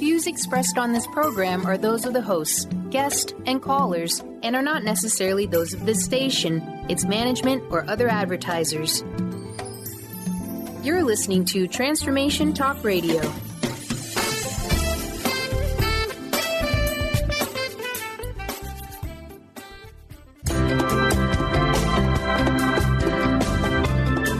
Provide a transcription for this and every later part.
views expressed on this program are those of the hosts, guests, and callers, and are not necessarily those of this station, its management, or other advertisers. You're listening to Transformation Talk Radio.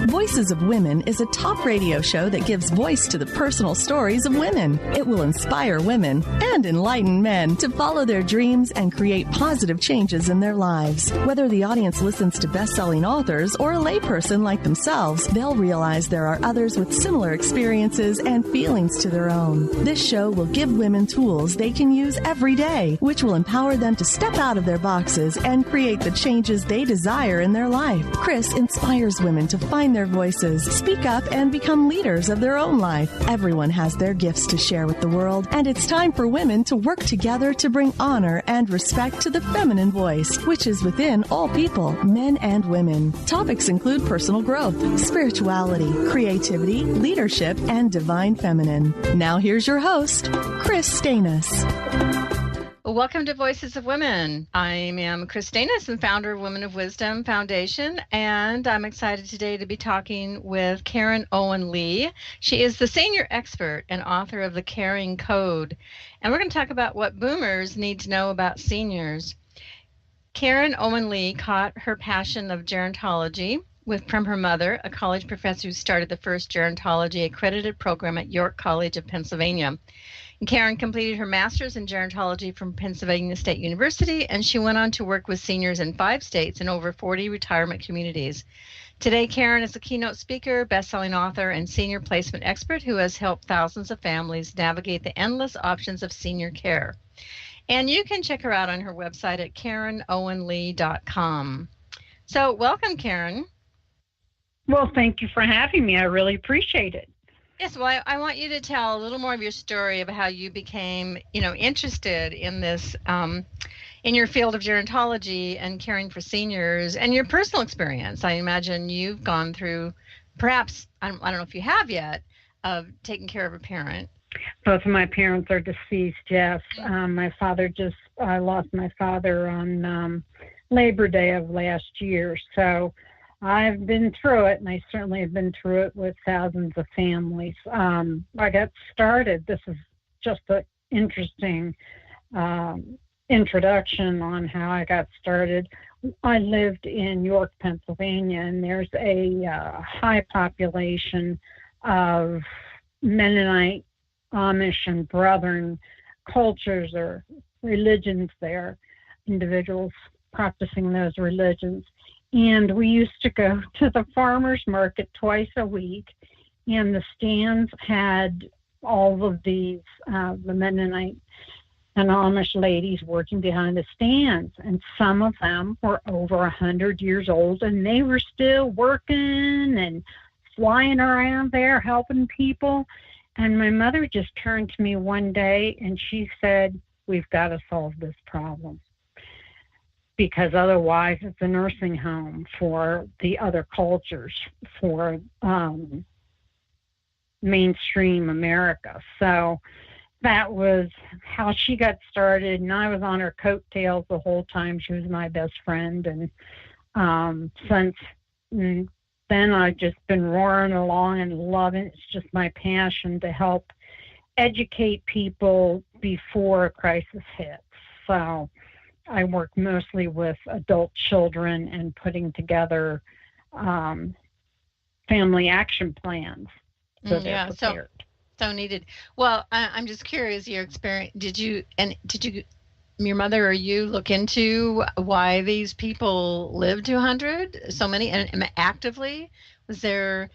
Voices of Women is a talk radio show that gives voice to the personal stories of women. It will inspire women and enlighten men to follow their dreams and create positive changes in their lives. Whether the audience listens to best-selling authors or a layperson like themselves, they'll realize there are others with similar experiences and feelings to their own. This show will give women tools they can use every day, which will empower them to step out of their boxes and create the changes they desire in their life. Kris inspires women to find their voices, speak up, and become leaders of their own life. Everyone has their gifts to share with the world, and it's time for women to work together to bring honor and respect to the feminine voice, which is within all people, men and women. Topics include personal growth, spirituality, creativity, leadership, and divine feminine. Now here's your host, Kris Steinnes. Welcome to Voices of Women. I am Kris Steinnes, the founder of Women of Wisdom Foundation, and I'm excited today to be talking with Caring Owen-Lee. She is the senior expert and author of the Caring Code, and we're going to talk about what boomers need to know about seniors. Caring Owen-Lee caught her passion of gerontology from her mother, a college professor who started the first gerontology accredited program at York College of Pennsylvania. Caring completed her master's in gerontology from Pennsylvania State University, and she went on to work with seniors in 5 states and over 40 retirement communities. Today, Caring is a keynote speaker, best-selling author, and senior placement expert who has helped thousands of families navigate the endless options of senior care. And you can check her out on her website at KarenOwenLee.com. So welcome, Caring. Well, thank you for having me. I really appreciate it. Yes, well, I want you to tell a little more of your story of how you became, interested in this, in your field of gerontology and caring for seniors, and your personal experience. I imagine you've gone through, perhaps, I don't know if you have yet, of taking care of a parent. Both of my parents are deceased, yes. I lost my father on Labor Day of last year, so I've been through it, and I certainly have been through it with thousands of families. I got started. This is just an interesting introduction on how I got started. I lived in York, Pennsylvania, and there's a high population of Mennonite, Amish, and Brethren cultures or religions there, individuals practicing those religions. And we used to go to the farmer's market twice a week, and the stands had all of these, the Mennonite and Amish ladies working behind the stands. And some of them were over 100 years old, and they were still working and flying around there helping people. And my mother just turned to me one day, and she said, "We've got to solve this problem, because otherwise it's a nursing home for the other cultures, for mainstream America." So that was how she got started, and I was on her coattails the whole time. She was my best friend, and since then I've just been roaring along and loving it. It's just my passion to help educate people before a crisis hits. So I work mostly with adult children and putting together family action plans. So they're prepared. So needed. Well, I'm just curious, your experience, did you, your mother or you look into why these people lived to 100, so many, and actively? Was there...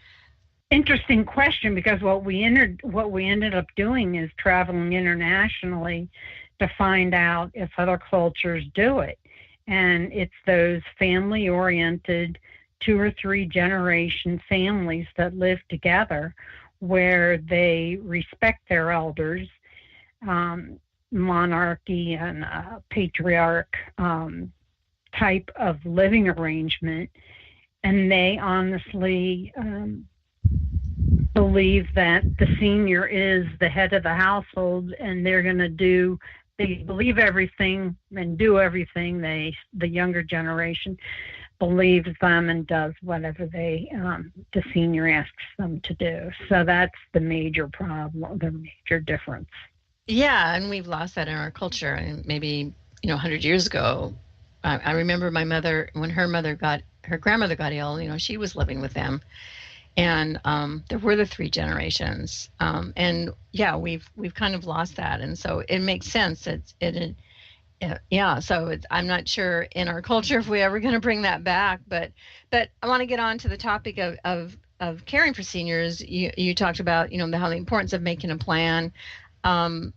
Interesting question, because what we ended up doing is traveling internationally to find out if other cultures do it. And it's those family-oriented 2 or 3 generation families that live together, where they respect their elders, monarchy and patriarch type of living arrangement, and they honestly believe that the senior is the head of the household and they believe everything and do everything. The younger generation believes them and does whatever the senior asks them to do. So that's the major problem, the major difference. Yeah, and we've lost that in our culture. And maybe, 100 years ago, I remember my mother, when her grandmother got ill, she was living with them. And there were the three generations. And yeah, we've kind of lost that. And so it makes sense. I'm not sure in our culture if we're ever going to bring that back. But I want to get on to the topic of caring for seniors. You talked about, how the importance of making a plan. And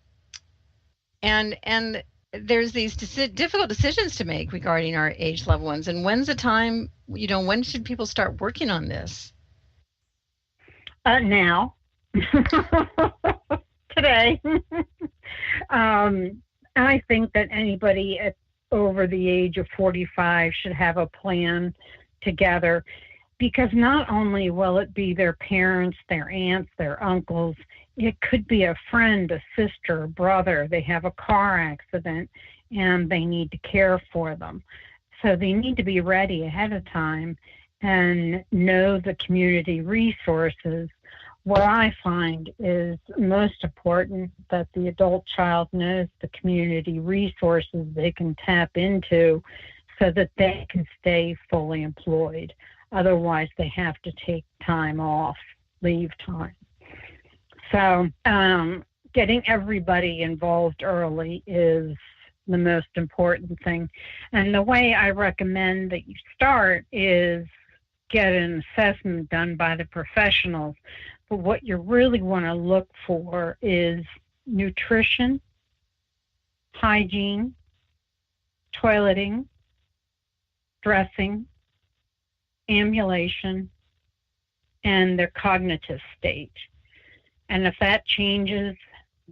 there's these difficult decisions to make regarding our aged loved ones. And when's the time, when should people start working on this? Now. Today. I think that anybody over the age of 45 should have a plan together, because not only will it be their parents, their aunts, their uncles, it could be a friend, a sister, a brother. They have a car accident and they need to care for them. So they need to be ready ahead of time and know the community resources. What I find is most important that the adult child knows the community resources they can tap into so that they can stay fully employed. Otherwise, they have to take time off, leave time. So getting everybody involved early is the most important thing. And the way I recommend that you start is get an assessment done by the professionals. But what you really want to look for is nutrition, hygiene, toileting, dressing, ambulation, and their cognitive state. And if that changes,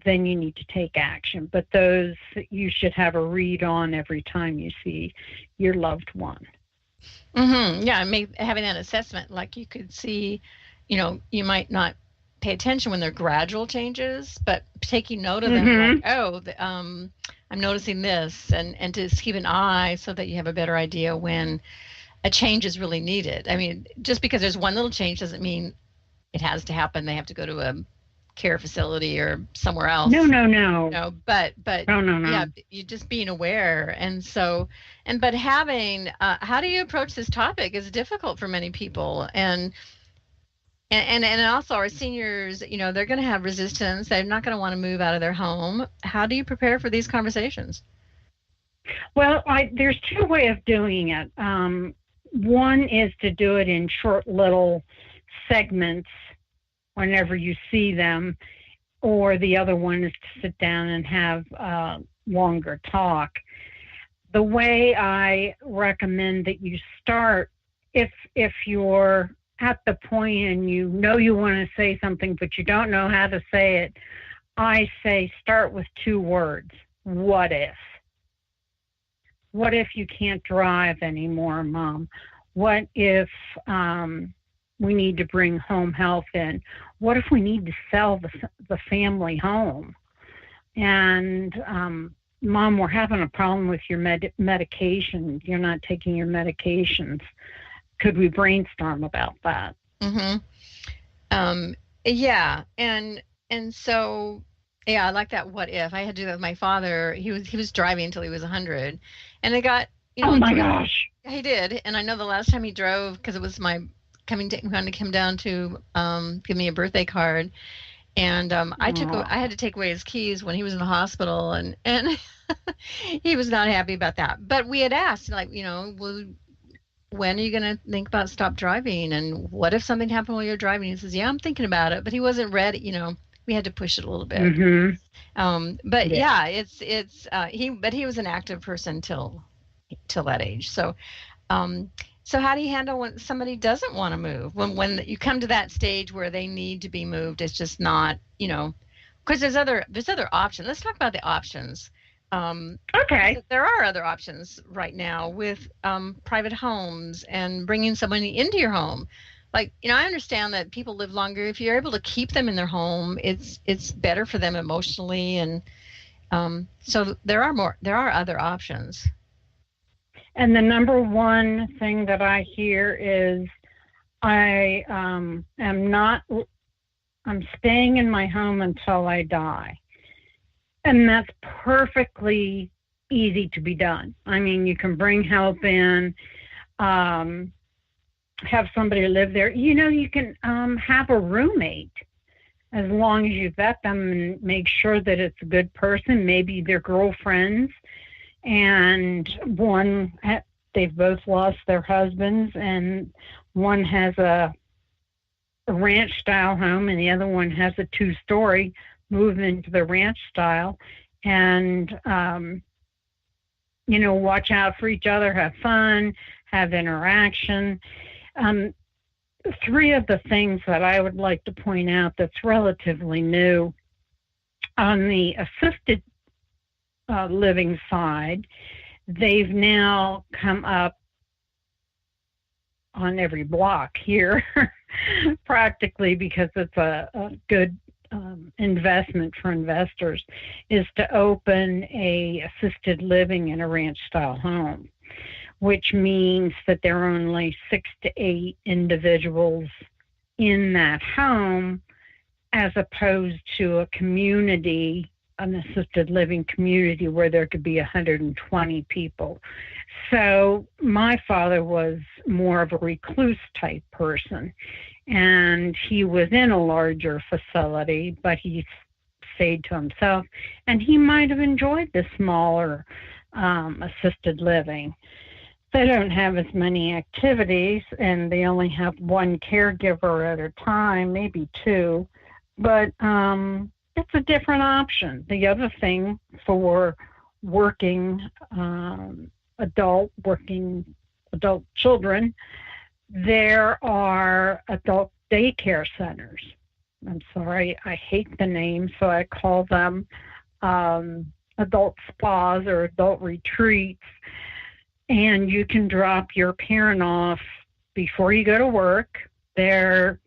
then you need to take action. But those you should have a read on every time you see your loved one. Mm-hmm. Yeah, having that assessment, like you could see, you might not pay attention when they're gradual changes, but taking note of them, like, I'm noticing this, and to keep an eye so that you have a better idea when a change is really needed. I mean, just because there's one little change doesn't mean it has to happen. They have to go to a care facility or somewhere else. No. But No. Yeah, you just being aware. And so, but having, how do you approach this topic is difficult for many people. And also our seniors, they're going to have resistance. They're not going to want to move out of their home. How do you prepare for these conversations? Well, there's two ways of doing it. One is to do it in short little segments whenever you see them, or the other one is to sit down and have longer talk. The way I recommend that you start, if you're at the point and you want to say something but you don't know how to say it, I say start with 2 words. What if? What if you can't drive anymore, Mom? What if we need to bring home health in? What if we need to sell the family home? And Mom, we're having a problem with your medication. You're not taking your medications. Could we brainstorm about that? Mm-hmm. Yeah. And so, yeah, I like that. What if I had to do that with my father? He was driving until he was 100, and they got, oh my gosh. He did. And I know the last time he drove, because it was my coming to come down to give me a birthday card. And I had to take away his keys when he was in the hospital, and he was not happy about that. But we had asked, like, well, when are you going to think about stop driving? And what if something happened while you're driving? He says, yeah, I'm thinking about it. But he wasn't ready. We had to push it a little bit. Mm-hmm. But yeah, he was an active person till that age. So, so how do you handle when somebody doesn't want to move? When you come to that stage where they need to be moved, it's just not, because there's other options. Let's talk about the options. Okay. There are other options right now with private homes and bringing somebody into your home. like, I understand that people live longer. If you're able to keep them in their home, it's better for them emotionally. And so there are other options. And the number one thing that I hear is I'm staying in my home until I die. And that's perfectly easy to be done. I mean, you can bring help in, have somebody live there. You can have a roommate as long as you vet them and make sure that it's a good person. Maybe they're girlfriends, and they've both lost their husbands, and one has a ranch-style home, and the other one has a 2-story, move into the ranch style, and watch out for each other, have fun, have interaction. 3 of the things that I would like to point out that's relatively new on the assisted living side, they've now come up on every block here practically, because it's a good investment for investors, is to open a assisted living in a ranch style home, which means that there are only 6 to 8 individuals in that home, as opposed to a community, an assisted living community, where there could be 120 people. So my father was more of a recluse type person, and he was in a larger facility, but he stayed to himself, and he might have enjoyed the smaller assisted living. They don't have as many activities, and they only have 1 caregiver at a time, maybe 2, but it's a different option. The other thing for working adult children, there are adult daycare centers. I'm sorry, I hate the name, so I call them adult spas or adult retreats. And you can drop your parent off before you go to work. They're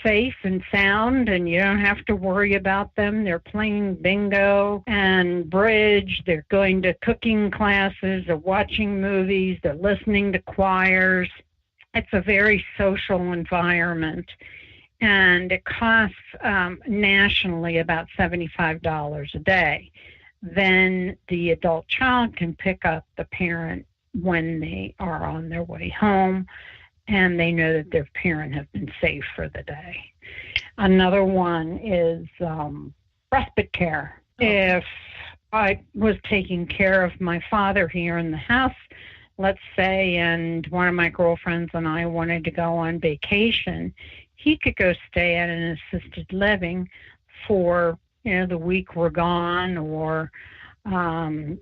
safe and sound, and you don't have to worry about them. They're playing bingo and bridge. They're going to cooking classes. They're watching movies. They're listening to choirs. It's a very social environment, and it costs nationally about $75 a day. Then the adult child can pick up the parent when they are on their way home, and they know that their parent has been safe for the day. Another one is respite care. If I was taking care of my father here in the house, let's say, and one of my girlfriends and I wanted to go on vacation, he could go stay at an assisted living for, the week we're gone, or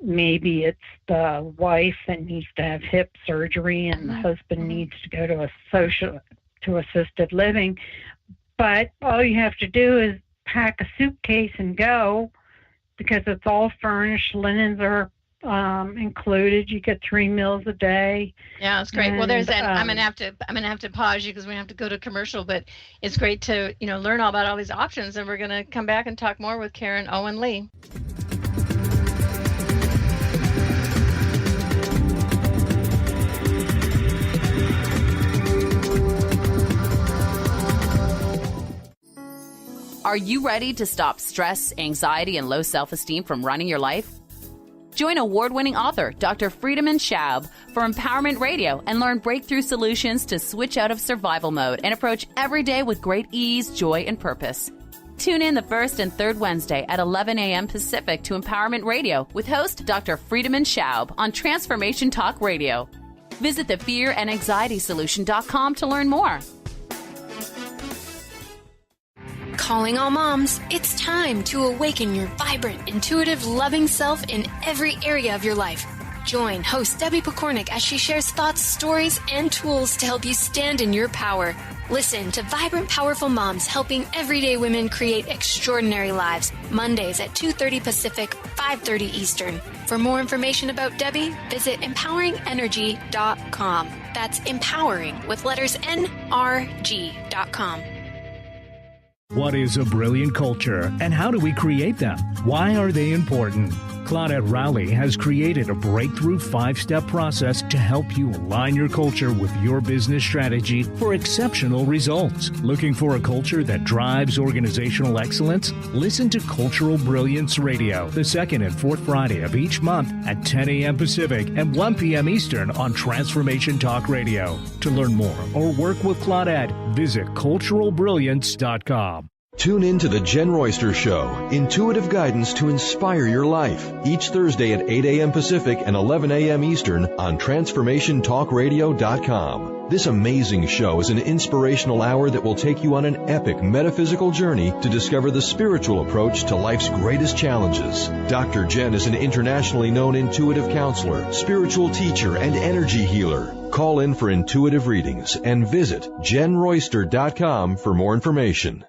maybe it's the wife that needs to have hip surgery and the husband needs to go to assisted living. But all you have to do is pack a suitcase and go, because it's all furnished. Linens are included. You get 3 meals a day. Yeah, it's great. And, well, there's that. I'm gonna have to pause you because we have to go to commercial. But it's great to learn all about all these options, and we're gonna come back and talk more with Caring Owen-Lee. Are you ready to stop stress, anxiety, and low self-esteem from running your life? Join award-winning author Dr. Friedemann Schaub for Empowerment Radio and learn breakthrough solutions to switch out of survival mode and approach every day with great ease, joy, and purpose. Tune in the first and third Wednesday at 11 a.m. Pacific to Empowerment Radio with host Dr. Friedemann Schaub on Transformation Talk Radio. Visit thefearandanxietysolution.com to learn more. Calling all moms, it's time to awaken your vibrant, intuitive, loving self in every area of your life. Join host Debbie Pokornik as she shares thoughts, stories, and tools to help you stand in your power. Listen to Vibrant, Powerful Moms helping everyday women create extraordinary lives. Mondays at 2:30 Pacific, 5:30 Eastern. For more information about Debbie, visit empoweringenergy.com. That's empowering with letters NRG.com. What is a brilliant culture, and how do we create them? Why are they important? Claudette Rowley has created a breakthrough 5-step process to help you align your culture with your business strategy for exceptional results. Looking for a culture that drives organizational excellence? Listen to Cultural Brilliance Radio, the second and fourth Friday of each month at 10 a.m. Pacific and 1 p.m. Eastern on Transformation Talk Radio. To learn more or work with Claudette, visit culturalbrilliance.com. Tune in to The Jen Royster Show, intuitive guidance to inspire your life, each Thursday at 8 a.m. Pacific and 11 a.m. Eastern on TransformationTalkRadio.com. This amazing show is an inspirational hour that will take you on an epic metaphysical journey to discover the spiritual approach to life's greatest challenges. Dr. Jen is an internationally known intuitive counselor, spiritual teacher, and energy healer. Call in for intuitive readings and visit JenRoyster.com for more information.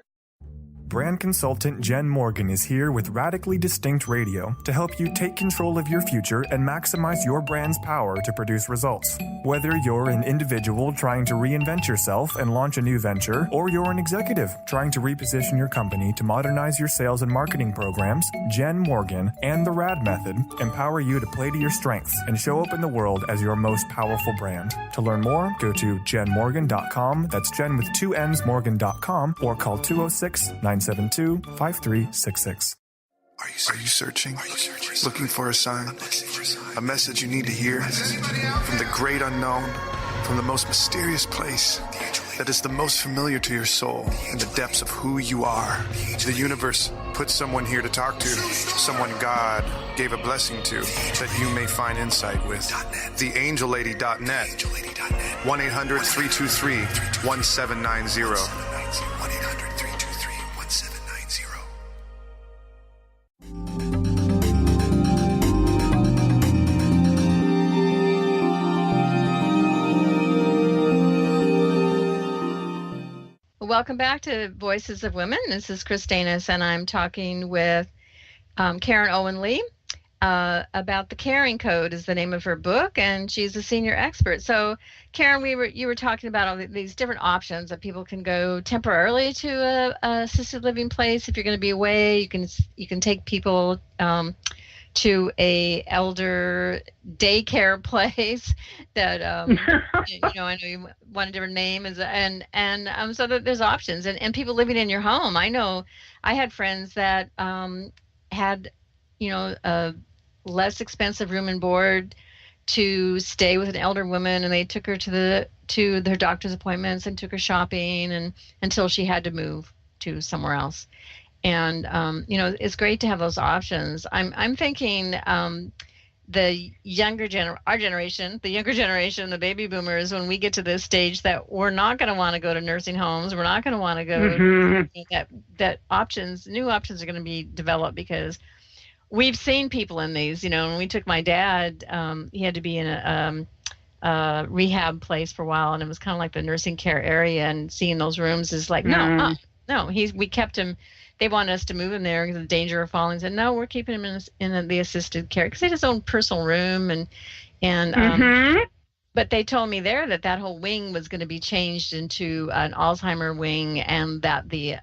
Brand consultant Jen Morgan is here with Radically Distinct Radio to help you take control of your future and maximize your brand's power to produce results. Whether you're an individual trying to reinvent yourself and launch a new venture, or you're an executive trying to reposition your company to modernize your sales and marketing programs, Jen Morgan and the RAD method empower you to play to your strengths and show up in the world as your most powerful brand. To learn more, go to jenmorgan.com, that's Jen with 2 N's, Morgan.com, or call 206-972-5366. Are you searching? Looking for a sign? A message you need to hear? From the great unknown, from the most mysterious place that is the most familiar to your soul in the depths of who you are. The universe put someone here to talk to, someone God gave a blessing to, that you may find insight with. TheAngelLady.net, 1-800-323-1790. Welcome back to Voices of Women. This is Kris Steinnes, and I'm talking with Karen Owen-Lee about the Caring Code is the name of her book, and she's a senior expert. So, Karen, you were talking about all these different options that people can go temporarily to a assisted living place if you're going to be away. You can take people to a elder daycare place that I know you want a different name and so that there's options and people living in your home. I know I had friends that had a less expensive room and board to stay with an elder woman, and they took her to their doctor's appointments and took her shopping and until she had to move to somewhere else. And it's great to have those options. I'm thinking the younger generation, the baby boomers, when we get to this stage, that we're not going to want to go to nursing homes. We're not going to want to go. That new options are going to be developed because we've seen people in these. When we took my dad, he had to be in a rehab place for a while, and it was kind of like the nursing care area. And seeing those rooms is like, no. We kept him. They wanted us to move him there because of the danger of falling. Said, no, we're keeping him in the assisted care because he had his own personal room but they told me there that whole wing was going to be changed into an Alzheimer wing, and that the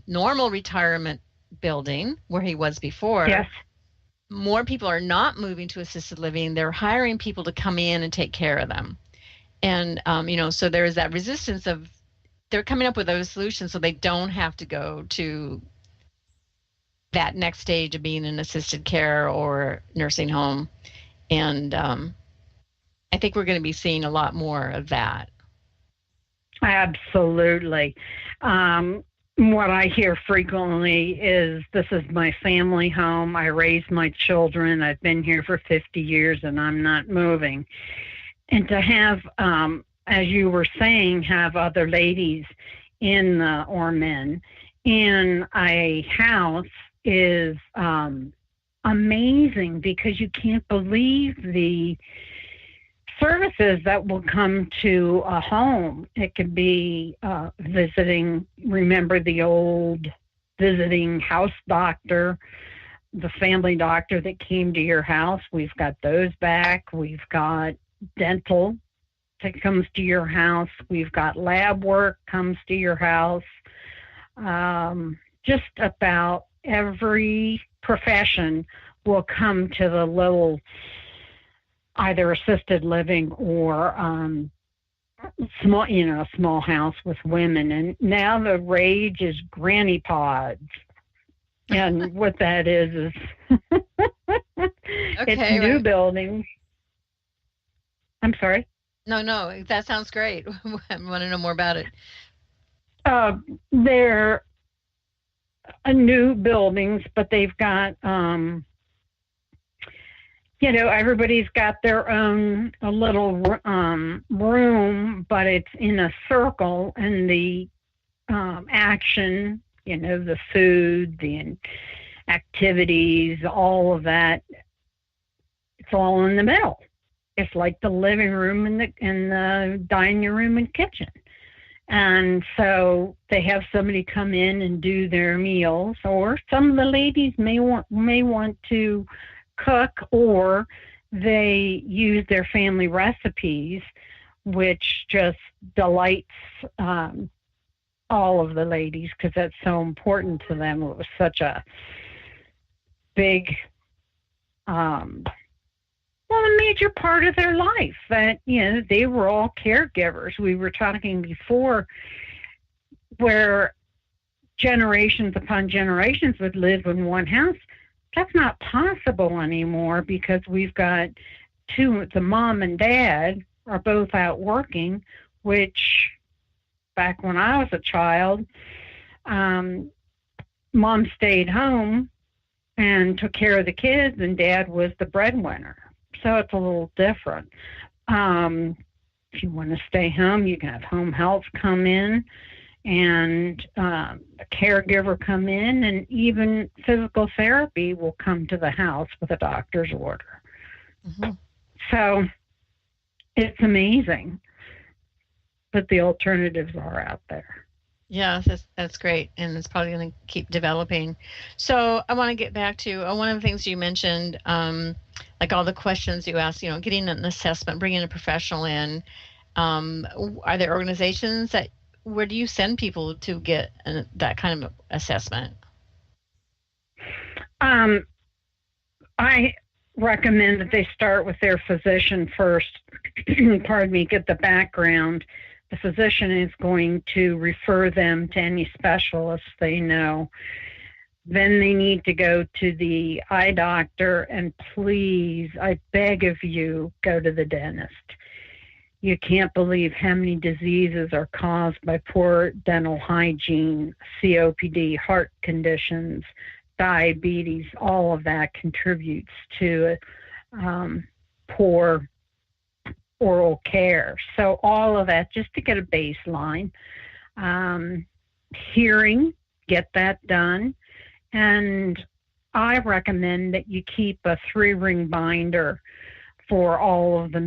normal retirement building where he was before, yes, more people are not moving to assisted living. They're hiring people to come in and take care of them. And, so there is that resistance of they're coming up with those solutions so they don't have to go to that next stage of being in assisted care or nursing home. And I think we're going to be seeing a lot more of that. Absolutely. What I hear frequently is, this is my family home. I raised my children. I've been here for 50 years and I'm not moving. And to have, as you were saying, have other ladies or men in a house is amazing, because you can't believe the services that will come to a home. It could be visiting, remember the old visiting house doctor, the family doctor that came to your house. We've got those back. We've got dental that comes to your house. We've got lab work comes to your house. Just about every profession will come to the little either assisted living or small house with women. And now the rage is granny pods. And what that is it's new buildings. I'm sorry? No, that sounds great. I want to know more about it. They're new buildings, but they've got, everybody's got their own a little room, but it's in a circle, and the action, the food, the activities, all of that, it's all in the middle. It's like the living room and the dining room and kitchen. And so they have somebody come in and do their meals, or some of the ladies may want to cook, or they use their family recipes, which just delights all of the ladies because that's so important to them. It was such a big, a major part of their life that, they were all caregivers. We were talking before where generations upon generations would live in one house. That's not possible anymore because we've got the mom and dad are both out working, which back when I was a child, mom stayed home and took care of the kids and dad was the breadwinner. So it's a little different. If you want to stay home, you can have home health come in and a caregiver come in, and even physical therapy will come to the house with a doctor's order. Mm-hmm. So it's amazing, but the alternatives are out there. Yeah, that's great, and it's probably going to keep developing. So I want to get back to one of the things you mentioned, like all the questions you asked, getting an assessment, bringing a professional in. Are there organizations where do you send people to get that kind of assessment? I recommend that they start with their physician first, get the background. The physician is going to refer them to any specialists they know. Then they need to go to the eye doctor, and please, I beg of you, go to the dentist. You can't believe how many diseases are caused by poor dental hygiene, COPD, heart conditions, diabetes. All of that contributes to poor oral care. So all of that, just to get a baseline. Hearing, get that done. And I recommend that you keep a 3-ring binder for all of the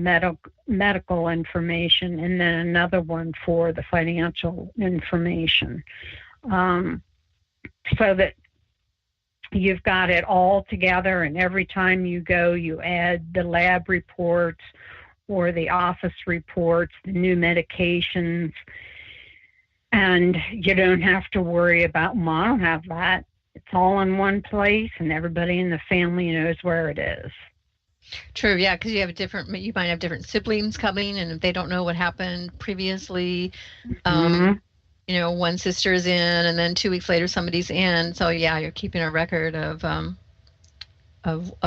medical information, and then another one for the financial information, so that you've got it all together, and every time you go, you add the lab reports or the office reports, the new medications, and you don't have to worry about, I don't have that. It's all in one place, and everybody in the family knows where it is. True, yeah, because you might have different siblings coming, and if they don't know what happened previously, one sister's in, and then 2 weeks later somebody's in. So yeah, you're keeping a record of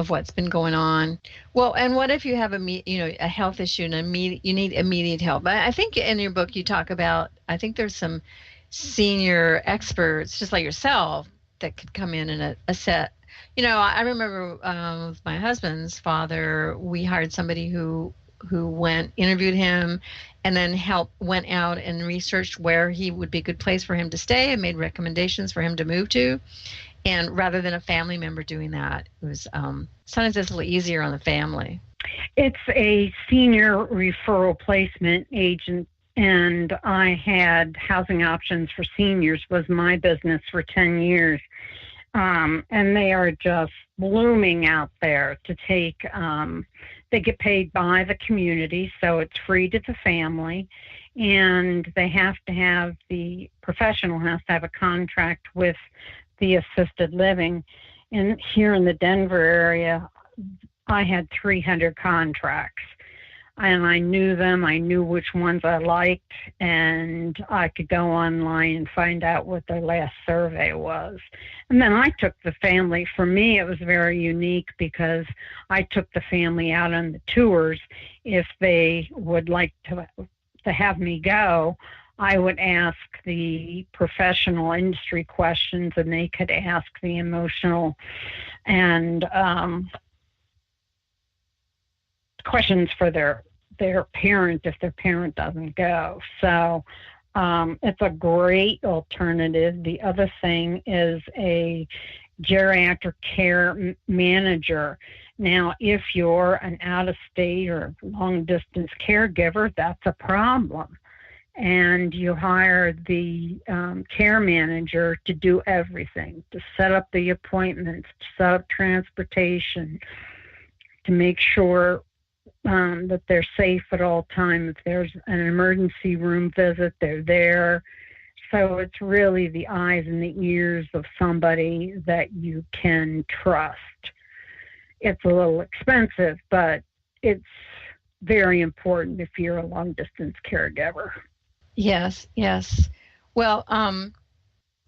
what's been going on. Well, and what if you have a health issue and you need immediate help? I think in your book you talk about, I think there's some senior experts just like yourself that could come in and assess. I remember with my husband's father, we hired somebody who interviewed him, and then went out and researched where he would be a good place for him to stay and made recommendations for him to move to. And rather than a family member doing that, it was sometimes it's a little easier on the family. It's a senior referral placement agent, and I had Housing Options for Seniors was my business for 10 years. And they are just blooming out there to take, they get paid by the community, so it's free to the family, and they have to have, the professional has to have a contract with the assisted living. And here in the Denver area, I had 300 contracts, and I knew them. I knew which ones I liked, and I could go online and find out what their last survey was. And then I took the family. For me, it was very unique because I took the family out on the tours. If they would like to have me go, I would ask the professional industry questions, and they could ask the emotional and questions for their parent if their parent doesn't go. So it's a great alternative. The other thing is a geriatric care manager. Now, if you're an out-of-state or long-distance caregiver, that's a problem. And you hire the care manager to do everything, to set up the appointments, to set up transportation, to make sure that they're safe at all times. If there's an emergency room visit, they're there. So it's really the eyes and the ears of somebody that you can trust. It's a little expensive, but it's very important if you're a long-distance caregiver. Yes, yes. Well,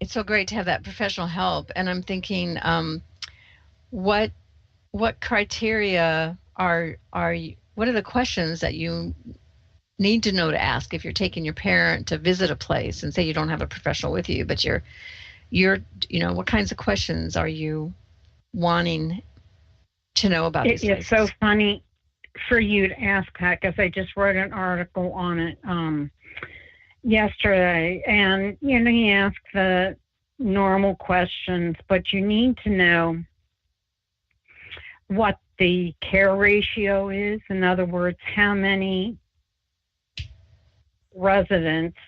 it's so great to have that professional help. And I'm thinking, what criteria are you? What are the questions that you need to know to ask if you're taking your parent to visit a place, and say you don't have a professional with you, but you're what kinds of questions are you wanting to know about these places? It's so funny for you to ask that, because I just wrote an article on it yesterday, and you ask the normal questions, but you need to know what the care ratio is. In other words, how many residents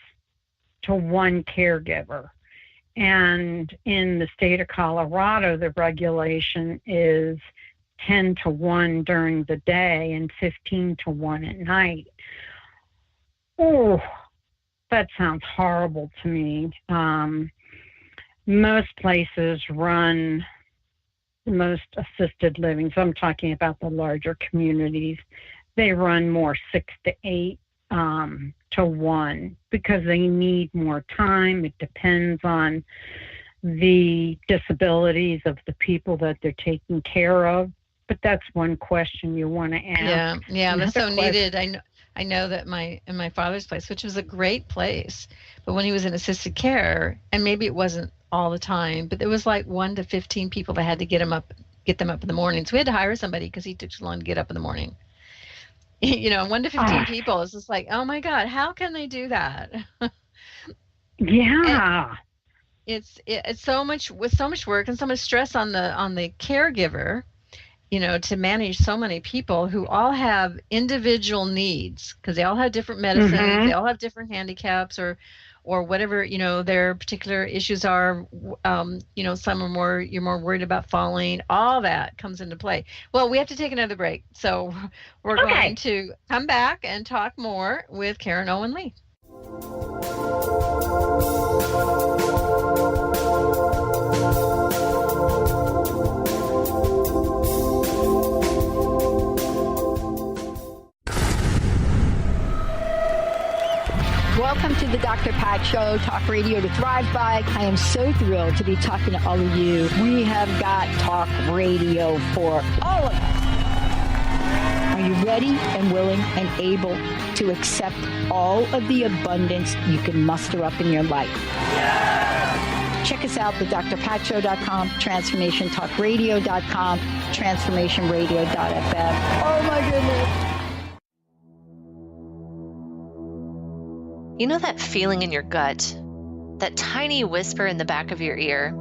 to one caregiver. And in the state of Colorado, the regulation is 10 to 1 during the day and 15 to 1 at night. Oh, that sounds horrible to me. Most places run most assisted living, so I'm talking about the larger communities, they run more 6 to 8 to 1 because they need more time. It depends on the disabilities of the people that they're taking care of. But that's one question you want to ask. Yeah, that's so needed. I know that in my father's place, which was a great place, but when he was in assisted care, and maybe it wasn't all the time, but there was like 1 to 15 people that had to get them up in the morning. So we had to hire somebody because he took too long to get up in the morning. 1 to 15 people. It's just like, oh my God, how can they do that? Yeah. And it's so much work and so much stress on the caregiver, to manage so many people who all have individual needs, because they all have different medicines, they all have different handicaps or whatever, their particular issues are. Some are more, you're more worried about falling. All that comes into play. Well, we have to take another break. So we're going to come back and talk more with Caring Owen-Lee. Welcome to the Dr. Pat Show, talk radio to thrive by. I am so thrilled to be talking to all of you. We have got talk radio for all of us. Are you ready and willing and able to accept all of the abundance you can muster up in your life? Yeah! Check us out, thedrpatshow.com, transformationtalkradio.com, transformationradio.fm. Oh my goodness. You know that feeling in your gut, that tiny whisper in the back of your ear,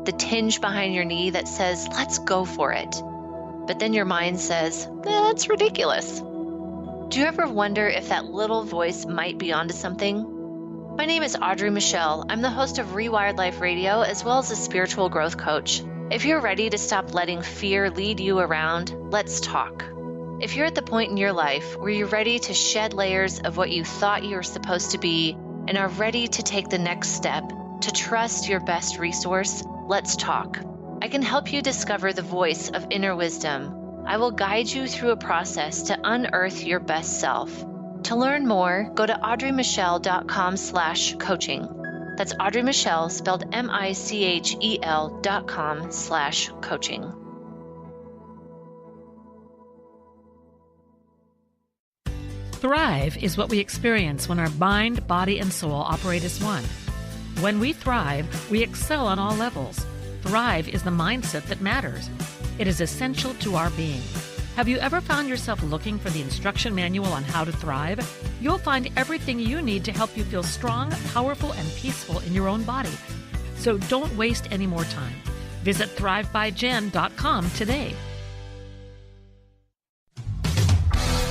the tinge behind your knee that says, let's go for it. but then your mind says, that's ridiculous. Do you ever wonder if that little voice might be onto something? My name is Audrey Michelle. I'm the host of Rewired Life Radio, as well as a spiritual growth coach. If you're ready to stop letting fear lead you around, let's talk. If you're at the point in your life where you're ready to shed layers of what you thought you were supposed to be and are ready to take the next step, to trust your best resource, let's talk. I can help you discover the voice of inner wisdom. I will guide you through a process to unearth your best self. To learn more, go to audreymichelle.com/coaching. That's Audrey Michelle, spelled MICHEL.com/coaching. Thrive is what we experience when our mind, body, and soul operate as one. When we thrive, we excel on all levels. Thrive is the mindset that matters. It is essential to our being. Have you ever found yourself looking for the instruction manual on how to thrive? You'll find everything you need to help you feel strong, powerful, and peaceful in your own body. So don't waste any more time. Visit thrivebyjen.com today.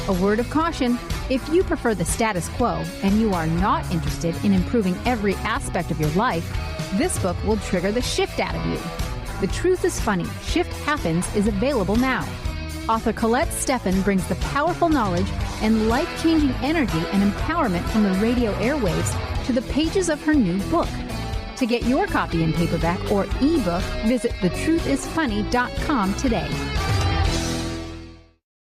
A word of caution: if you prefer the status quo and you are not interested in improving every aspect of your life, this book will trigger the shift out of you. The Truth is Funny, Shift Happens is available now. Author Colette Steffen brings the powerful knowledge and life-changing energy and empowerment from the radio airwaves to the pages of her new book. To get your copy in paperback or ebook, visit thetruthisfunny.com today.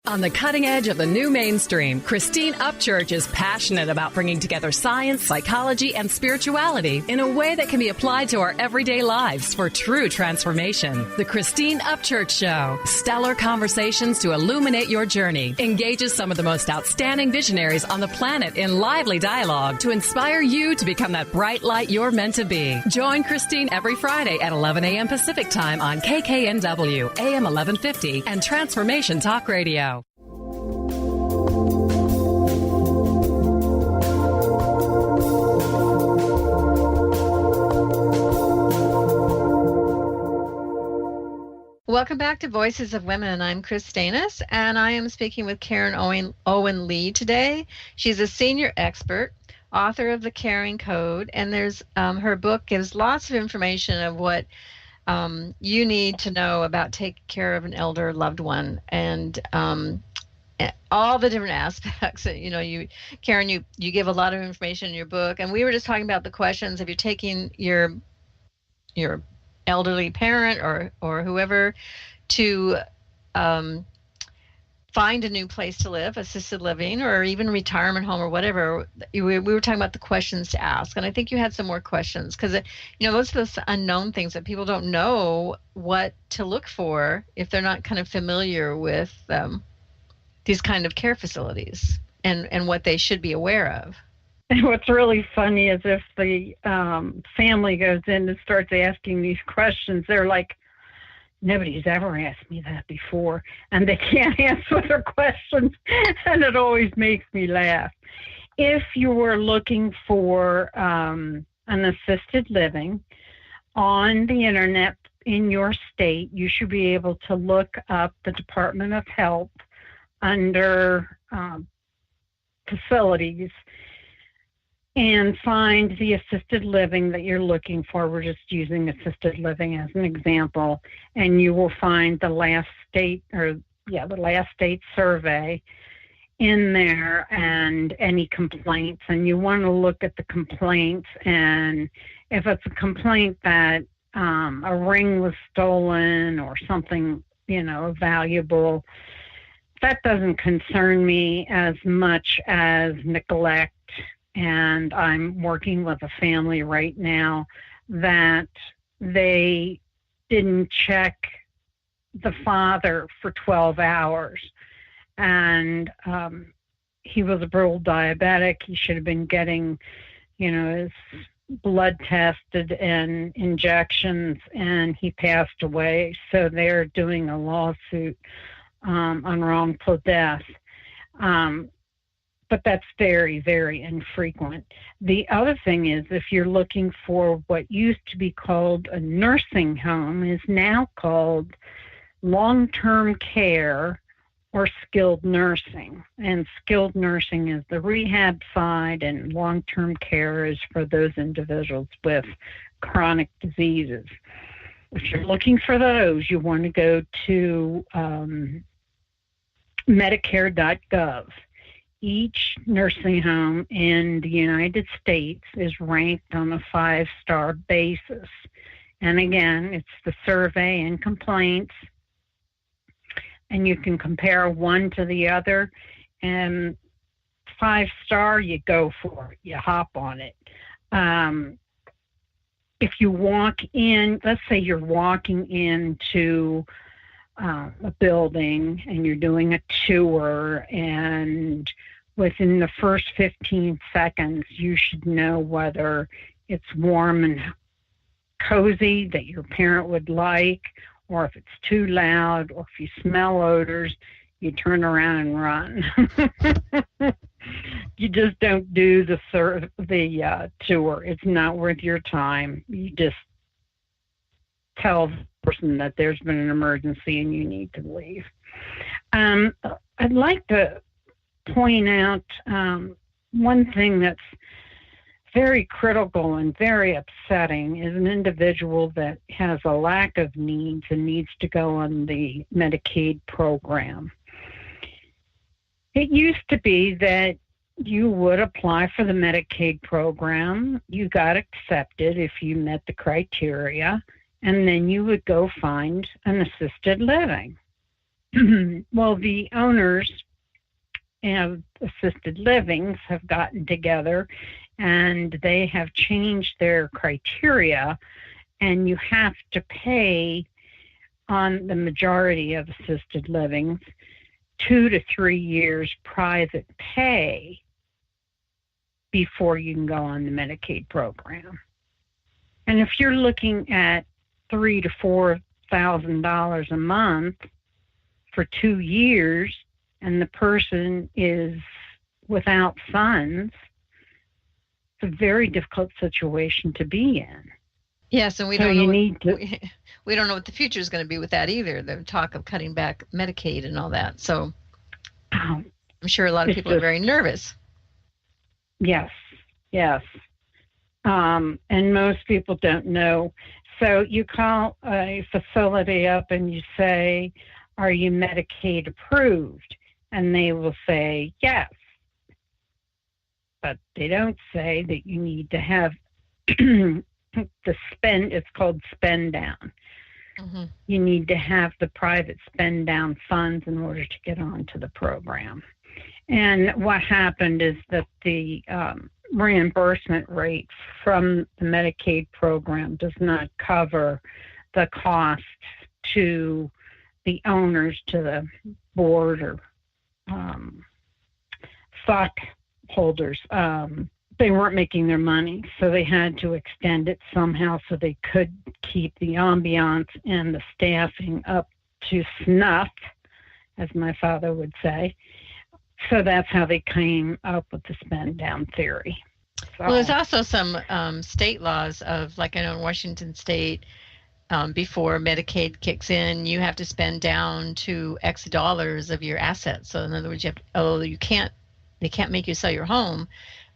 On the cutting edge of the new mainstream, Christine Upchurch is passionate about bringing together science, psychology, and spirituality in a way that can be applied to our everyday lives for true transformation. The Christine Upchurch Show, stellar conversations to illuminate your journey, engages some of the most outstanding visionaries on the planet in lively dialogue to inspire you to become that bright light you're meant to be. Join Christine every Friday at 11 a.m. Pacific Time on KKNW, AM 1150, and Transformation Talk Radio. Welcome back to Voices of Women. I'm Kris Steinnes, and I am speaking with Caring Owen-Lee today. She's a senior expert, author of the Caring Code, and there's her book gives lots of information of what you need to know about taking care of an elder loved one, and all the different aspects. Karen, you give a lot of information in your book, and we were just talking about the questions. If you're taking your elderly parent or whoever to find a new place to live, assisted living, or even retirement home or whatever, we were talking about the questions to ask. And I think you had some more questions because, most of those unknown things that people don't know what to look for if they're not kind of familiar with these kind of care facilities and what they should be aware of. What's really funny is if the family goes in and starts asking these questions, they're like, nobody's ever asked me that before, and they can't answer their questions, and it always makes me laugh. If you were looking for an assisted living on the internet in your state, you should be able to look up the Department of Health under facilities and find the assisted living that you're looking for. We're just using assisted living as an example, and you will find the last state survey in there and any complaints. And you want to look at the complaints, and if it's a complaint that a ring was stolen or something, valuable, that doesn't concern me as much as neglect. And I'm working with a family right now that they didn't check the father for 12 hours. And he was a brutal diabetic. He should have been getting, his blood tested and injections, and he passed away. So they're doing a lawsuit on wrongful death. But that's very, very infrequent. The other thing is, if you're looking for what used to be called a nursing home is now called long-term care or skilled nursing. And skilled nursing is the rehab side, and long-term care is for those individuals with chronic diseases. If you're looking for those, you want to go to Medicare.gov. Each nursing home in the United States is ranked on a 5-star basis. And again, it's the survey and complaints, and you can compare one to the other. And 5-star, you go for it. You hop on it. If you walk in, let's say you're walking into a building and you're doing a tour, and within the first 15 seconds, you should know whether it's warm and cozy that your parent would like, or if it's too loud, or if you smell odors, you turn around and run. You just don't do the tour. It's not worth your time. You just tell the person that there's been an emergency and you need to leave. I'd like to point out one thing that's very critical and very upsetting is an individual that has a lack of needs and needs to go on the Medicaid program. It used to be that you would apply for the Medicaid program, you got accepted if you met the criteria, and then you would go find an assisted living. Well, the owners of assisted livings have gotten together and they have changed their criteria, and you have to pay on the majority of assisted livings 2 to 3 years private pay before you can go on the Medicaid program. And if you're looking at $3,000 to $4,000 a month for 2 years, and the person is without funds, it's a very difficult situation to be in. Yes, and we don't know what the future is going to be with that either. The talk of cutting back Medicaid and all that. So I'm sure a lot of people are very nervous. Yes. And most people don't know. So you call a facility up and you say, "Are you Medicaid approved?" And they will say, "Yes." But they don't say that you need to have it's called spend down. Mm-hmm. You need to have the private spend down funds in order to get onto the program. And what happened is that the reimbursement rate from the Medicaid program does not cover the costs to the owners, to the board or stockholders. They weren't making their money, so they had to extend it somehow so they could keep the ambiance and the staffing up to snuff, as my father would say. So that's how they came up with the spend down theory. So, well, there's also some state laws of, like I know in Washington State, before Medicaid kicks in, you have to spend down to X dollars of your assets. So in other words, they can't make you sell your home,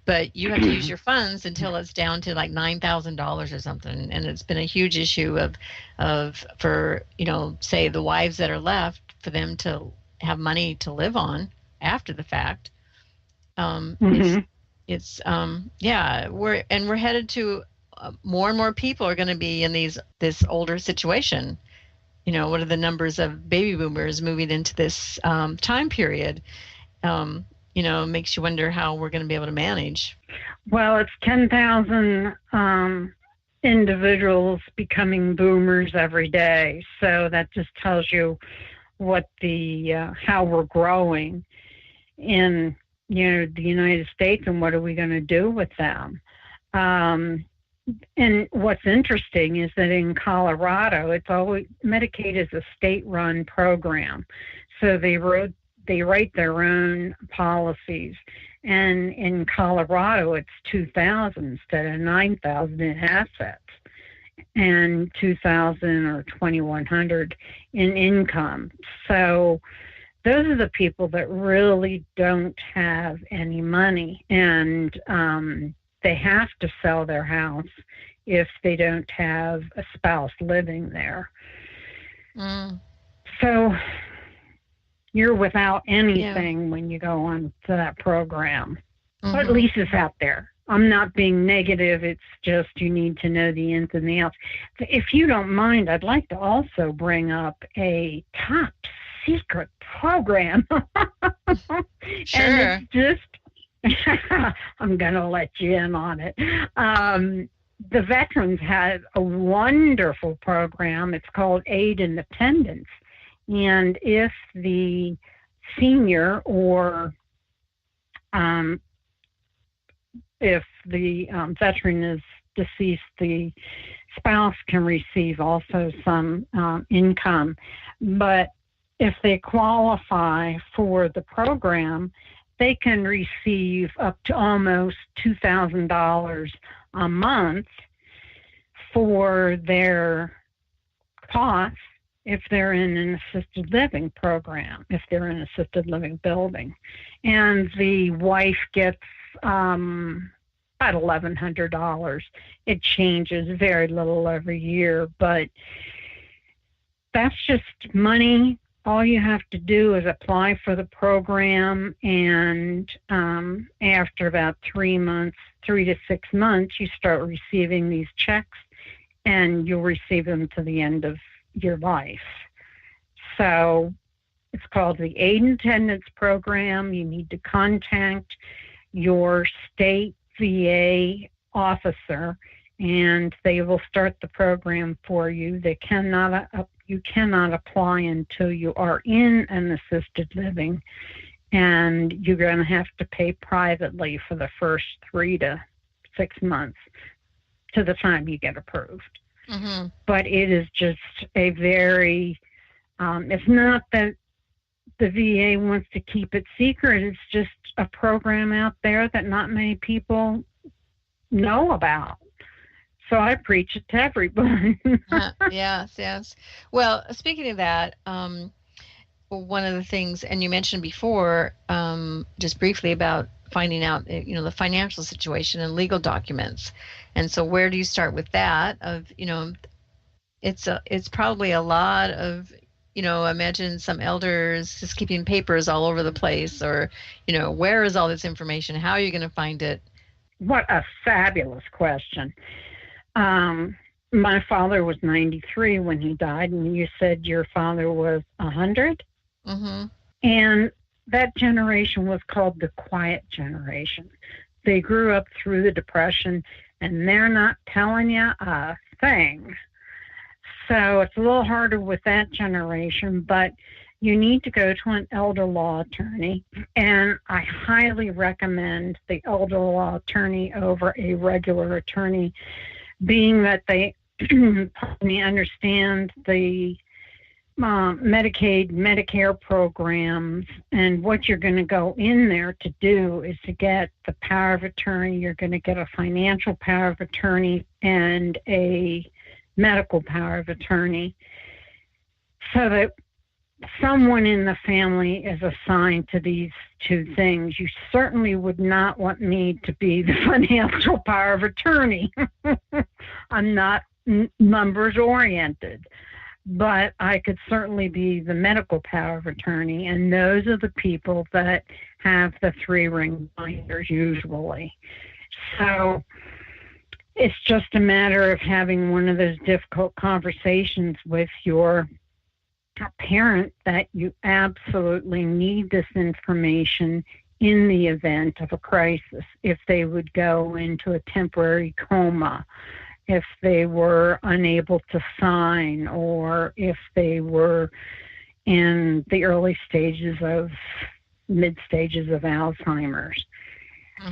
but you have to use your funds until it's down to like $9,000 or something. And it's been a huge issue for say the wives that are left, for them to have money to live on after the fact. We're headed to more and more people are going to be in this older situation. What are the numbers of baby boomers moving into this time period? Makes you wonder how we're going to be able to manage. Well, it's 10,000 individuals becoming boomers every day. So that just tells you what how we're growing in the United States, and what are we going to do with them. And what's interesting is that in Colorado, Medicaid is a state-run program. So they write their own policies. And in Colorado, it's $2,000 instead of $9,000 in assets. and $2,000 or $2,100 in income. So those are the people that really don't have any money, and they have to sell their house if they don't have a spouse living there. So you're without anything when you go on to that program. Or at least it's out there. I'm not being negative. It's just you need to know the ins and the outs. If you don't mind, I'd like to also bring up a top secret program. Sure. And it's just, I'm going to let you in on it. The veterans had a wonderful program. It's called Aid Independence. And if the senior or if the veteran is deceased, the spouse can receive also some income. But if they qualify for the program, they can receive up to almost $2,000 a month for their costs if they're in an assisted living program, if they're in an assisted living building. And the wife gets about $1,100. It changes very little every year, but that's just money. All you have to do is apply for the program, and after about 3 to 6 months, you start receiving these checks, and you'll receive them to the end of your life. So it's called the Aid Independence Program. You need to contact your state VA officer, and they will start the program for you. You cannot apply until you are in an assisted living, and you're going to have to pay privately for the first 3 to 6 months to the time you get approved. But it is just a very, it's not that the VA wants to keep it secret. It's just a program out there that not many people know about. So I preach it to everyone. Yes. Well, speaking of that, one of the things, and you mentioned before, just briefly about finding out, the financial situation and legal documents. And so where do you start with that? It's probably a lot of, imagine some elders just keeping papers all over the place, or, where is all this information? How are you going to find it? What a fabulous question. My father was 93 when he died, and you said your father was 100? And that generation was called the quiet generation. They grew up through the Depression, and they're not telling you a thing. So it's a little harder with that generation, but you need to go to an elder law attorney, and I highly recommend the elder law attorney over a regular attorney, being that they understand the Medicaid, Medicare programs, and what you're going to go in there to do is to get the power of attorney. You're going to get a financial power of attorney and a medical power of attorney, so that someone in the family is assigned to these two things. You certainly would not want me to be the financial power of attorney. I'm not numbers oriented, but I could certainly be the medical power of attorney, and those are the people that have the 3-ring binders usually. So it's just a matter of having one of those difficult conversations with your parent that you absolutely need this information in the event of a crisis. If they would go into a temporary coma, if they were unable to sign, or if they were in the mid stages of Alzheimer's.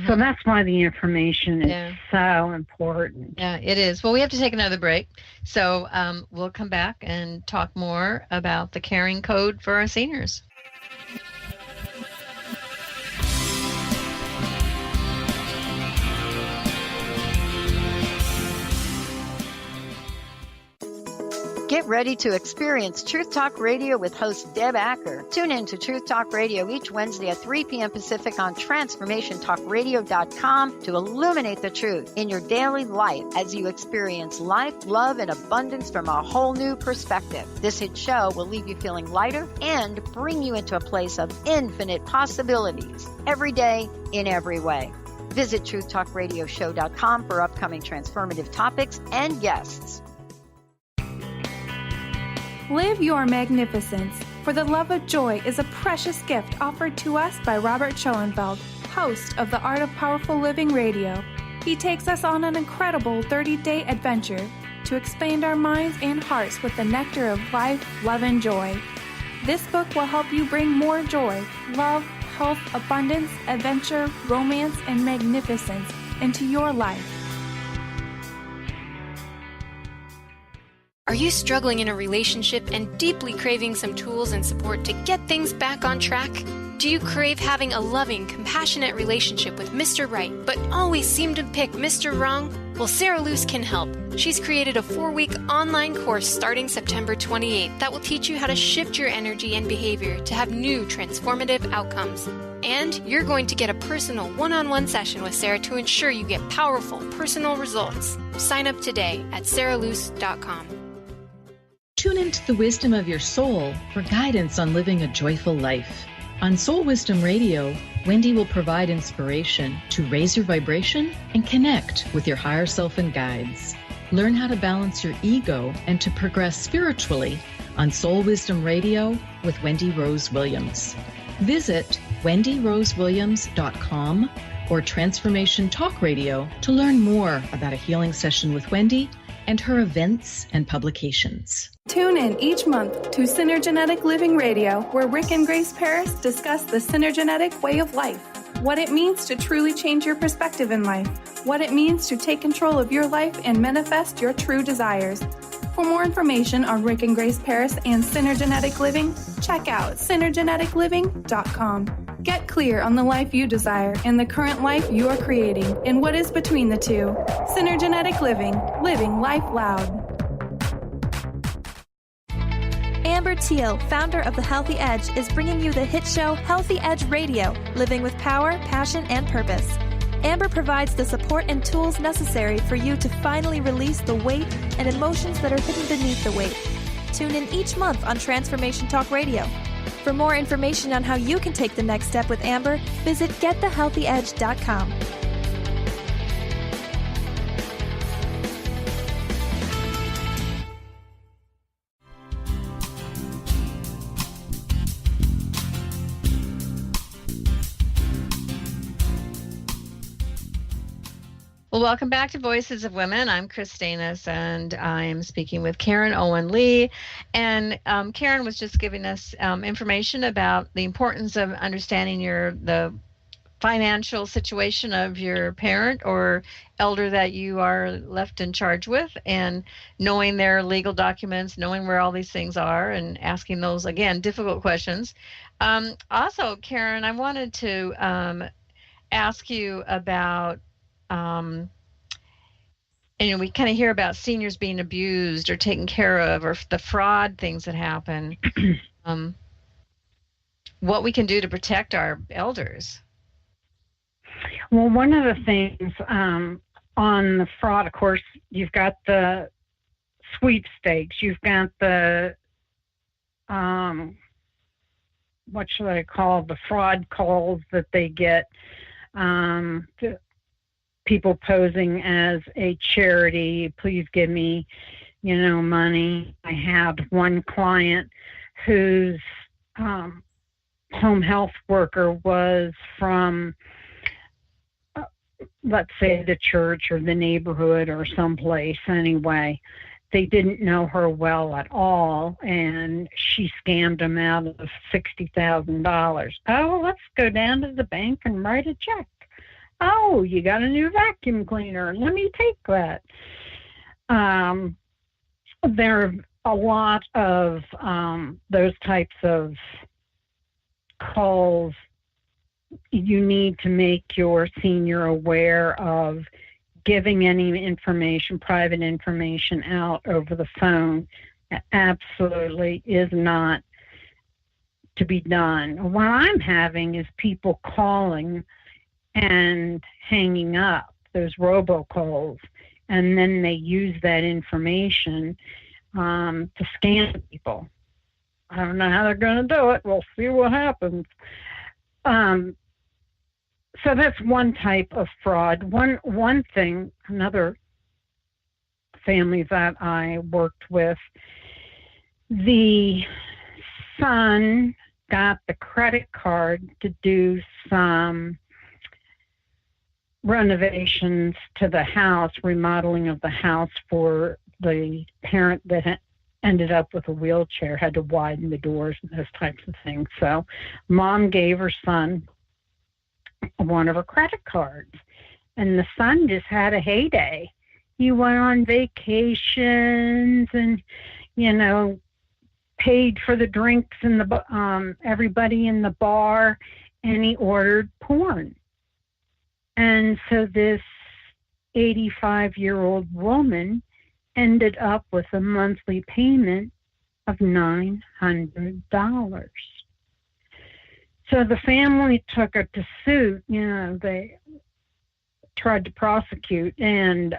So that's why the information is so important. Yeah, it is. Well, we have to take another break. So we'll come back and talk more about the Caring Code for our seniors. Get ready to experience Truth Talk Radio with host Deb Acker. Tune in to Truth Talk Radio each Wednesday at 3 p.m. Pacific on TransformationTalkRadio.com to illuminate the truth in your daily life as you experience life, love, and abundance from a whole new perspective. This hit show will leave you feeling lighter and bring you into a place of infinite possibilities every day in every way. Visit TruthTalkRadioshow.com for upcoming transformative topics and guests. Live your magnificence, for the love of joy is a precious gift offered to us by Robert Schoenfeld, host of the Art of Powerful Living Radio. He takes us on an incredible 30-day adventure to expand our minds and hearts with the nectar of life, love, and joy. This book will help you bring more joy, love, health, abundance, adventure, romance, and magnificence into your life. Are you struggling in a relationship and deeply craving some tools and support to get things back on track? Do you crave having a loving, compassionate relationship with Mr. Right, but always seem to pick Mr. Wrong? Well, Sarah Luce can help. She's created a 4-week online course starting September 28th that will teach you how to shift your energy and behavior to have new transformative outcomes. And you're going to get a personal one-on-one session with Sarah to ensure you get powerful, personal results. Sign up today at sarahluce.com. Tune into the wisdom of your soul for guidance on living a joyful life. On Soul Wisdom Radio, Wendy will provide inspiration to raise your vibration and connect with your higher self and guides. Learn how to balance your ego and to progress spiritually on Soul Wisdom Radio with Wendy Rose Williams. Visit wendyrosewilliams.com or Transformation Talk Radio to learn more about a healing session with Wendy and her events and publications. Tune in each month to Synergenetic Living Radio, where Rick and Grace Paris discuss the synergenetic way of life, what it means to truly change your perspective in life, what it means to take control of your life and manifest your true desires. For more information on Rick and Grace Paris and Synergenetic Living, check out synergeneticliving.com. Get clear on the life you desire and the current life you are creating and what is between the two. Synergenetic Living, living life loud. Amber Teal, founder of The Healthy Edge, is bringing you the hit show Healthy Edge Radio, living with power, passion, and purpose. Amber provides the support and tools necessary for you to finally release the weight and emotions that are hidden beneath the weight. Tune in each month on Transformation Talk Radio. For more information on how you can take the next step with Amber, visit getthehealthyedge.com. Well, welcome back to Voices of Women. I'm Kris Steinnes, and I am speaking with Caring Owen-Lee. And Caring was just giving us information about the importance of understanding the financial situation of your parent or elder that you are left in charge with, and knowing their legal documents, knowing where all these things are, and asking those, again, difficult questions. Also, Caring, I wanted to ask you about and we kind of hear about seniors being abused or taken care of, or the fraud things that happen. What we can do to protect our elders. Well, one of the things on the fraud, of course, you've got the sweepstakes, you've got the what should I call, the fraud calls that they get. People posing as a charity, please give me, money. I had one client whose home health worker was from, let's say, the church or the neighborhood or someplace anyway. They didn't know her well at all, and she scammed them out of $60,000. Oh, let's go down to the bank and write a check. Oh, you got a new vacuum cleaner. Let me take that. There are a lot of those types of calls. You need to make your senior aware of giving any information, private information, out over the phone absolutely is not to be done. What I'm having is people calling and hanging up, those robocalls, and then they use that information to scam people. I don't know how they're going to do it. We'll see what happens. So that's one type of fraud. One thing, another family that I worked with, the son got the credit card to do some renovations to the house, remodeling of the house for the parent that ended up with a wheelchair, had to widen the doors and those types of things. So mom gave her son one of her credit cards, and the son just had a heyday. He went on vacations and, paid for the drinks and everybody in the bar, and he ordered porn. And so this 85-year-old woman ended up with a monthly payment of $900. So the family took it to suit. They tried to prosecute, and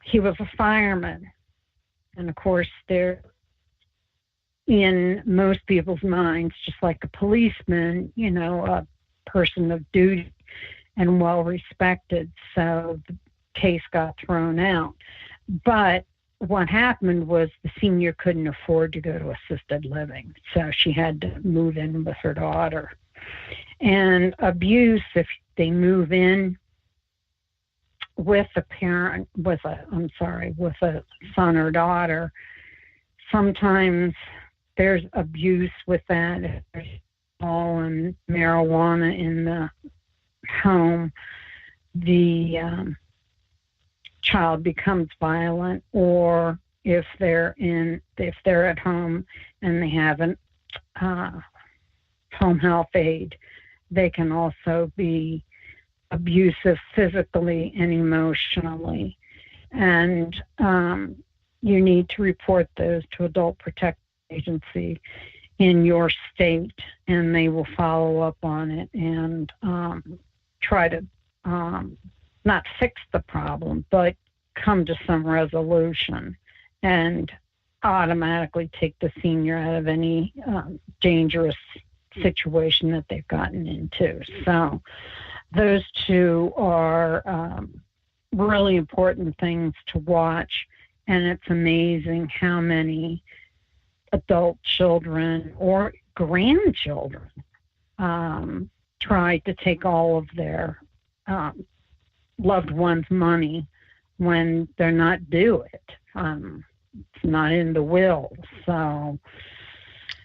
he was a fireman. And of course, they're in most people's minds, just like a policeman, a person of duty and well respected. So the case got thrown out. But what happened was the senior couldn't afford to go to assisted living, so she had to move in with her daughter. And abuse, if they move in with a parent, with a son or daughter, sometimes there's abuse with that. If there's alcohol and marijuana in the home, the child becomes violent, or if they're at home and they have an home health aide, they can also be abusive physically and emotionally. And you need to report those to Adult Protection Agency in your state, and they will follow up on it and try to not fix the problem, but come to some resolution and automatically take the senior out of any dangerous situation that they've gotten into. So those two are really important things to watch, and it's amazing how many adult children or grandchildren try to take all of their loved one's money when they're not due it. It's not in the will, so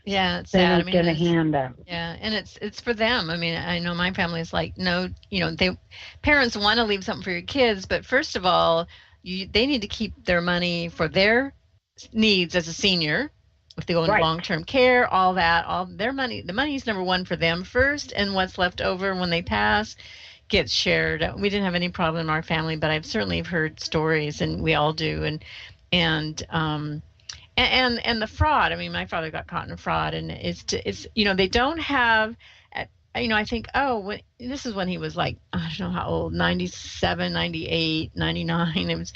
yeah, it's they sad. don't get a handout. Yeah, and it's for them. I mean, I know my family is like, no, parents want to leave something for your kids, but first of all, they need to keep their money for their needs as a senior. If they go into long-term care, all their money, the money's number one for them first, and what's left over when they pass gets shared. We didn't have any problem in our family, but I've certainly heard stories, and we all do, and the fraud. I mean, my father got caught in a fraud, and it's they don't have, I think, this is when he was like, I don't know how old, 97, 98, 99. It was,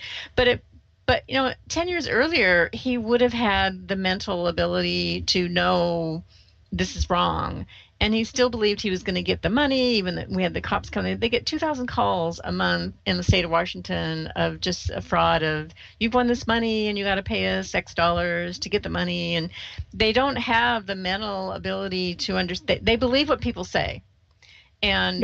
but 10 years earlier, he would have had the mental ability to know this is wrong. And he still believed he was going to get the money, even that we had the cops coming. They get 2,000 calls a month in the state of Washington of just a fraud of, you've won this money and you got to pay us X dollars to get the money. And they don't have the mental ability to understand. They believe what people say. And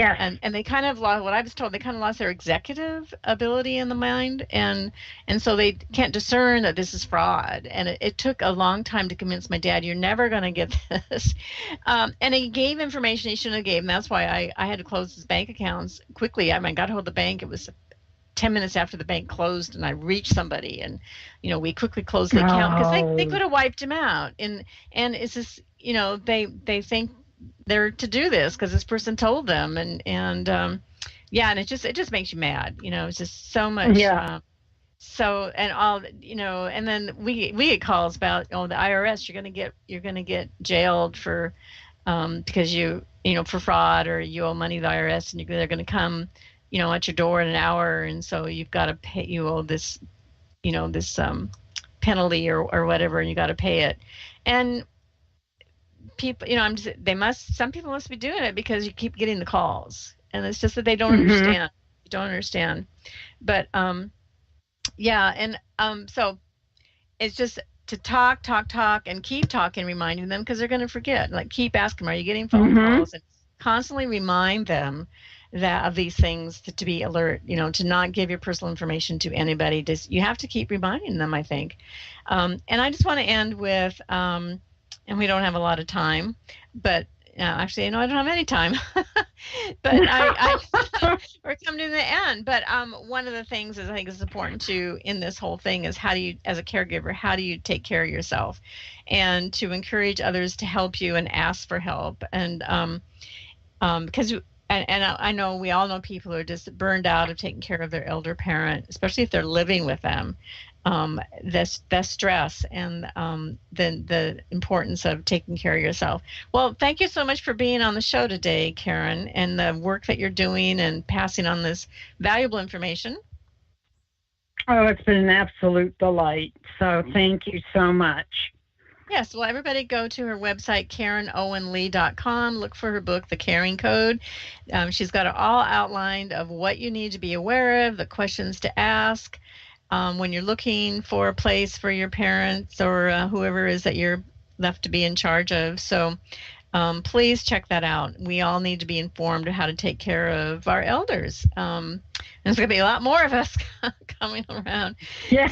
they kind of lost, what I was told, they kind of lost their executive ability in the mind, and so they can't discern that this is fraud. And it took a long time to convince my dad, you're never going to get this. And he gave information he shouldn't have gave, and that's why I had to close his bank accounts quickly. I got hold of the bank. It was 10 minutes after the bank closed, and I reached somebody, and we quickly closed the account because they could have wiped him out. And it's just they think they're to do this because this person told them, and it just makes you mad. It's just so much. So, and all, and then we get calls about, the IRS, you're going to get jailed for, because for fraud, or you owe money to the IRS, and they're going to come, at your door in an hour. And so you've got to pay, you owe this, this penalty or whatever, and you got to pay it. And people, some people must be doing it because you keep getting the calls, and it's just that they don't understand. You don't understand. But, so it's just to talk, and keep talking, reminding them, because they're going to forget. Like, keep asking them, are you getting phone calls? And constantly remind them of these things, to be alert, to not give your personal information to anybody. You have to keep reminding them, I think. And I just want to end with, and we don't have a lot of time, but actually, I don't have any time, but we're coming to the end. But one of the things I think is important to in this whole thing is, how do you, as a caregiver, how do you take care of yourself, and to encourage others to help you and ask for help. And because I know we all know people who are just burned out of taking care of their elder parent, especially if they're living with them. That's stress, and then the importance of taking care of yourself. Well, thank you so much for being on the show today, Karen, and the work that you're doing and passing on this valuable information. Oh, it's been an absolute delight. So thank you so much. Yes, well, everybody go to her website, KarenOwenLee.com. Look for her book, The Caring Code. She's got it all outlined of what you need to be aware of, the questions to ask, when you're looking for a place for your parents or whoever it is that you're left to be in charge of. So please check that out. We all need to be informed of how to take care of our elders. There's going to be a lot more of us coming around. Yeah.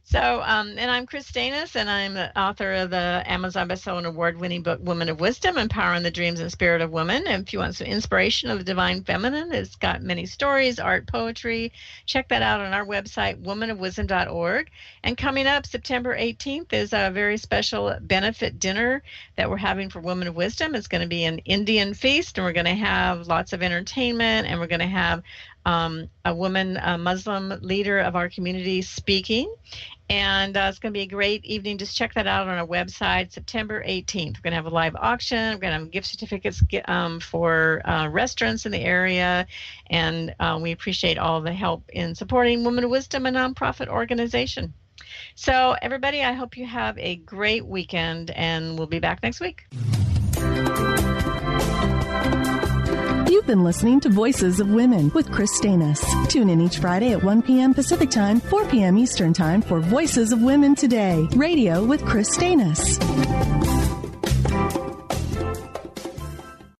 So, and I'm Kris Steinnes, and I'm the author of the Amazon bestselling award-winning book, Women of Wisdom, Empowering the Dreams and Spirit of Women. And if you want some inspiration of the divine feminine, it's got many stories, art, poetry. Check that out on our website, womanofwisdom.org. And coming up September 18th is a very special benefit dinner that we're having for Women of Wisdom. It's going to be an Indian feast, and we're going to have lots of entertainment, and we're going to have a woman, a Muslim leader of our community speaking. And it's going to be a great evening. Just check that out on our website, September 18th. We're going to have a live auction. We're going to have gift certificates for restaurants in the area. And we appreciate all the help in supporting Women of Wisdom, a nonprofit organization. So everybody, I hope you have a great weekend, and we'll be back next week. You've been listening to Voices of Women with Kris Steinnes. Tune in each Friday at 1 p.m. Pacific Time, 4 p.m. Eastern Time for Voices of Women Today, radio with Kris Steinnes.